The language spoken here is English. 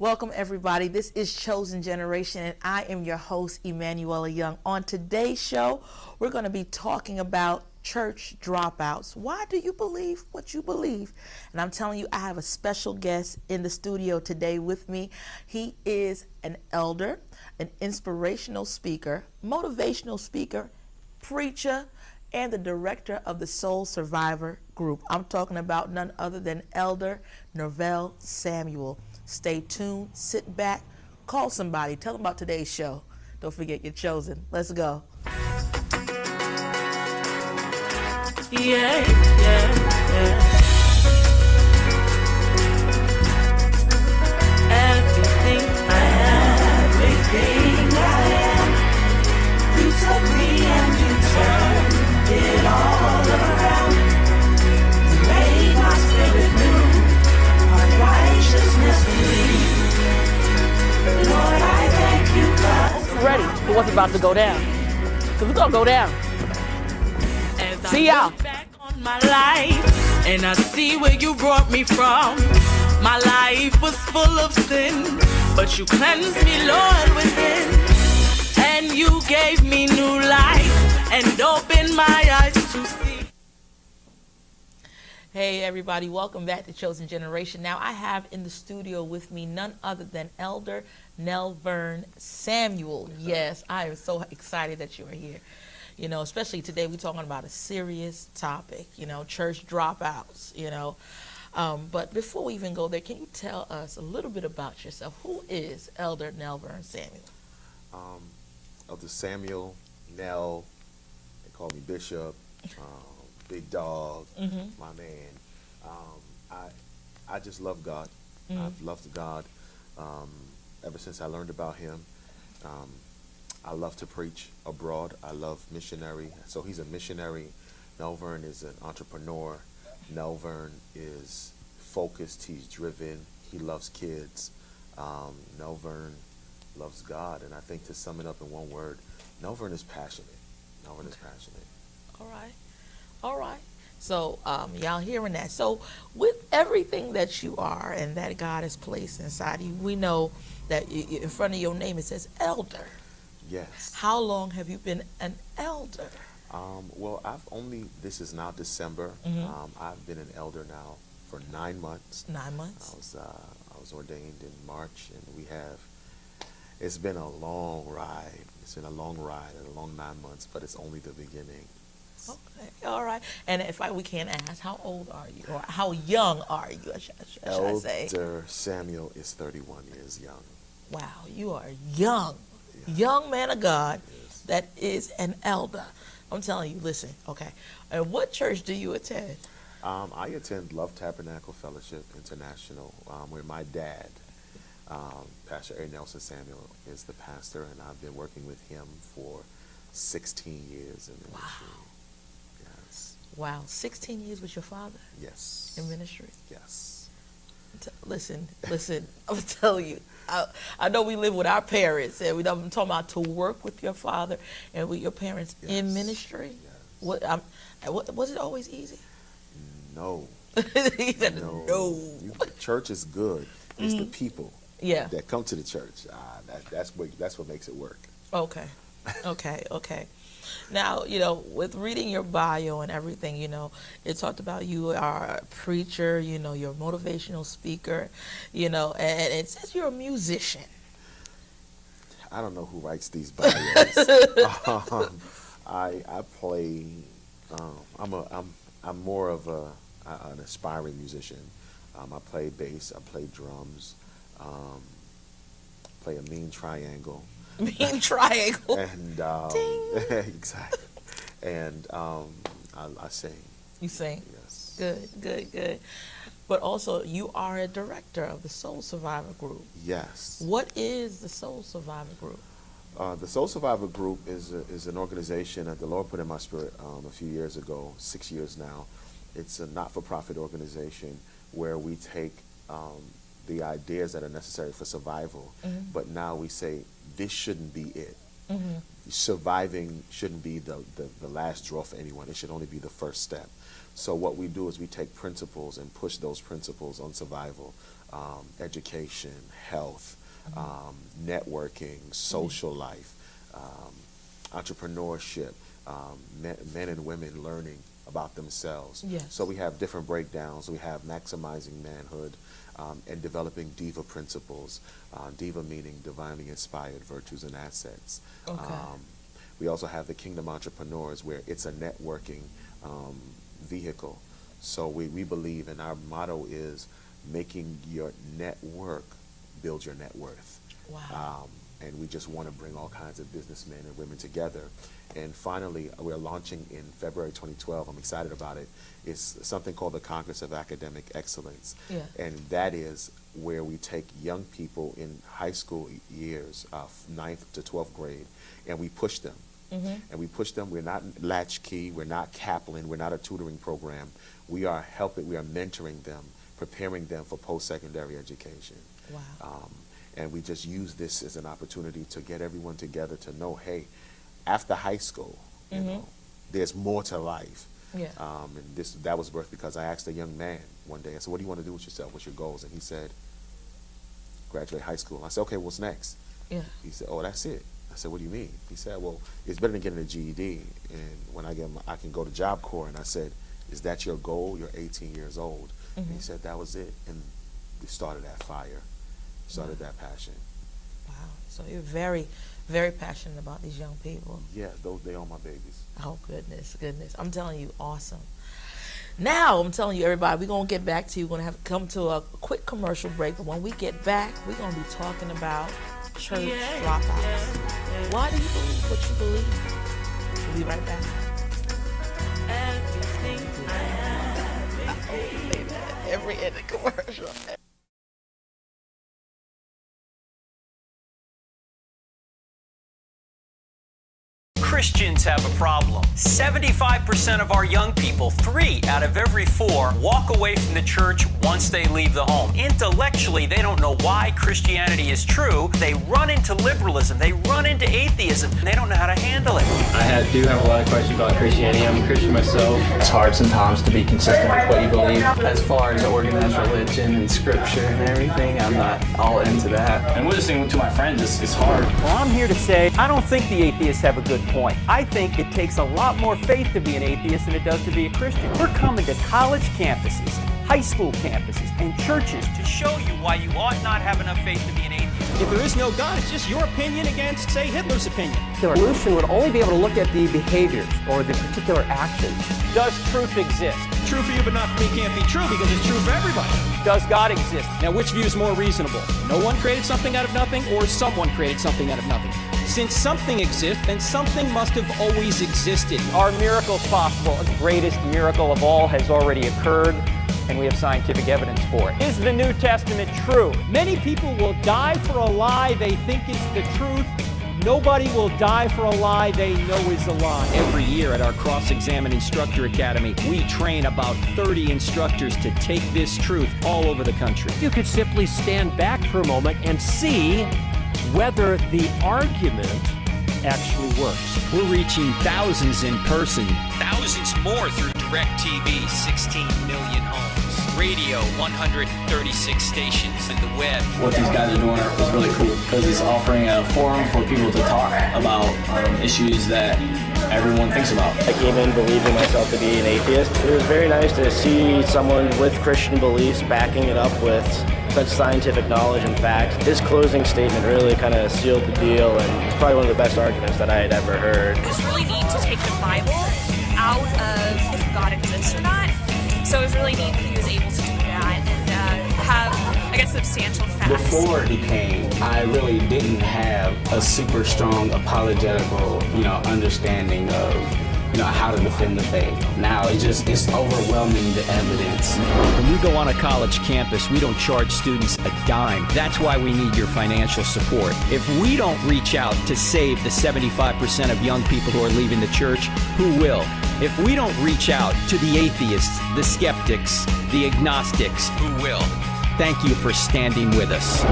Welcome, everybody. This is Chosen Generation, and I am your host, Emmanuella Young. On today's show, we're going to be talking about church dropouts. Why do you believe what you believe? And I'm telling you, I have a special guest in the studio today with me. He is an elder, an inspirational speaker, motivational speaker, preacher, and the director of the Soul Survivor Group. I'm talking about none other than Elder Nelvern Samuel. Stay tuned, sit back, call somebody, tell them about today's show. Don't forget, you're chosen. Let's go. Yeah. Everything I am, you took me and you turned it all around. You made my spirit new, my righteousness free. Lord, I thank you, God. Ready for what's about to go down. Because we're going to go down. See y'all. Back on my life, and I see where you brought me from. My life was full of sin, but you cleansed me, Lord, within. And you gave me new life and opened my eyes to see. Hey everybody, welcome back to Chosen Generation. Now I have in the studio with me none other than Elder Nelvern Samuel. Yes, I am so excited that you are here. You know, especially today we're talking about a serious topic, you know, church dropouts, you know. But before we even go there, can you tell us a little bit about yourself? Who is Elder Nelvern Samuel? Elder Samuel, Nell, they call me Bishop, Big Dog, my man. I just love God. I've loved God ever since I learned about him. I love to preach abroad. I love missionary. So he's a missionary. Nelvern is an entrepreneur. Nelvern is focused. He's driven. He loves kids. Nelvern loves God. And I think to sum it up in one word, Nelvern is passionate. Nelvern is passionate. All right. So y'all hearing that. So with everything that you are and that God has placed inside you, we know that in front of your name it says elder. Yes. How long have you been an elder? Well, this is now December. I've been an elder now for 9 months. 9 months? I was ordained in March, and it's been a long ride. It's been a long ride, a long 9 months, but it's only the beginning. Okay, all right. And we can't ask, how old are you? Or how young are you, should I say? Elder Samuel is 31 years young. Wow, you are young. Young man of God that is an elder. I'm telling you, listen, okay. And what church do you attend? I attend Love Tabernacle Fellowship International, where my dad, Pastor A. Nelson Samuel, is the pastor, and I've been working with him for 16 years in ministry. Wow. Yes. Wow, 16 years with your father? Yes. In ministry? Yes. Listen, I'm telling you, I know we live with our parents, and I'm talking about to work with your father and with your parents in ministry. Yes. Was it always easy? No. He said no. Church is good. It's the people that come to the church. That's what makes it work. Okay. Now, you know, with reading your bio and everything, you know, it talked about you are a preacher, you know, you're a motivational speaker, you know, and it says you're a musician. I don't know who writes these bios. I play. I'm more of an aspiring musician. I play bass. I play drums. Play a mean triangle. Mean triangle. And exactly. And I sing. You sing. Yes. Good. But also, you are a director of the Soul Survivor Group. Yes. What is the Soul Survivor Group? The Soul Survivor Group is an organization that the Lord put in my spirit a few years ago, 6 years now. It's a not-for-profit organization where we take the ideas that are necessary for survival, but now we say this shouldn't be it. surviving shouldn't be the last draw for anyone. It should only be the first step. So what we do is we take principles and push those principles on survival, education, health, networking, social life, entrepreneurship, men and women learning about themselves. Yes. So we have different breakdowns. We have maximizing manhood and developing diva principles. Diva meaning divinely inspired virtues and assets. Okay. We also have the Kingdom Entrepreneurs, where it's a networking vehicle. So we believe, and our motto is making your network build your net worth. Wow. And we just want to bring all kinds of businessmen and women together. And finally, we're launching in February 2012. I'm excited about it. It's something called the Congress of Academic Excellence. Yeah. And that is where we take young people in high school years, 9th to 12th grade, and we push them. And we push them. We're not latchkey. We're not Kaplan. We're not a tutoring program. We are helping. We are mentoring them, preparing them for post-secondary education. Wow. And we just use this as an opportunity to get everyone together to know, hey, after high school, you know, there's more to life. Yeah. And that was birthed because I asked a young man one day, I said, what do you want to do with yourself? What's your goals? And he said, graduate high school. I said, okay, what's next? Yeah. He said, oh, that's it. I said, what do you mean? He said, well, it's better than getting a GED. And when I can go to Job Corps. And I said, is that your goal? You're 18 years old. And he said, that was it. And we started that fire, started that passion. Wow. So you're very, very passionate about these young people. Yeah, they are my babies. Oh, goodness. I'm telling you, awesome. Now, I'm telling you, everybody, we're going to get back to you. We're going to have to come to a quick commercial break. But when we get back, we're going to be talking about church dropouts. Why do you believe what you believe? We'll be right back. Every end of commercial. Christians have a problem. 75% of our young people, 3 out of every 4, walk away from the church once they leave the home. Intellectually, they don't know why Christianity is true. They run into liberalism. They run into atheism. And they don't know how to handle it. I do have a lot of questions about Christianity. I'm a Christian myself. It's hard sometimes to be consistent with what you believe. As far as organized religion and scripture and everything, I'm not all into that. And listening to my friends is hard. Well, I'm here to say I don't think the atheists have a good point. I think it takes a lot more faith to be an atheist than it does to be a Christian. We're coming to college campuses, high school campuses, and churches to show you why you ought not have enough faith to be an atheist. If there is no God, it's just your opinion against, say, Hitler's opinion. The evolution would only be able to look at the behaviors or the particular actions. Does truth exist? True for you, but not for me can't be true because it's true for everybody. Does God exist? Now, which view is more reasonable? No one created something out of nothing, or someone created something out of nothing? Since something exists, then something must have always existed. Are miracles possible? The greatest miracle of all has already occurred, and we have scientific evidence for it. Is the New Testament true? Many people will die for a lie they think is the truth. Nobody will die for a lie they know is a lie. Every year at our Cross-Examine Instructor Academy, we train about 30 instructors to take this truth all over the country. You could simply stand back for a moment and see whether the argument actually works. We're reaching thousands in person, thousands more through direct TV, 16 million homes, radio, 136 stations, and the web. What these guys are doing is really cool because it's offering a forum for people to talk about issues that everyone thinks about. I came in believing myself to be an atheist. It was very nice to see someone with Christian beliefs backing it up with such scientific knowledge and facts. His closing statement really kind of sealed the deal, and it's probably one of the best arguments that I had ever heard. It was really neat to take the Bible out of if God exists or not. So it was really neat that he was able to do that and have, I guess, substantial facts. Before he came, I really didn't have a super strong apologetical, understanding of, how to defend the faith. Now it's overwhelming the evidence. When we go on a college campus, we don't charge students a dime. That's why we need your financial support. If we don't reach out to save the 75% of young people who are leaving the church, who will? If we don't reach out to the atheists, the skeptics, the agnostics, who will? Thank you for standing with us.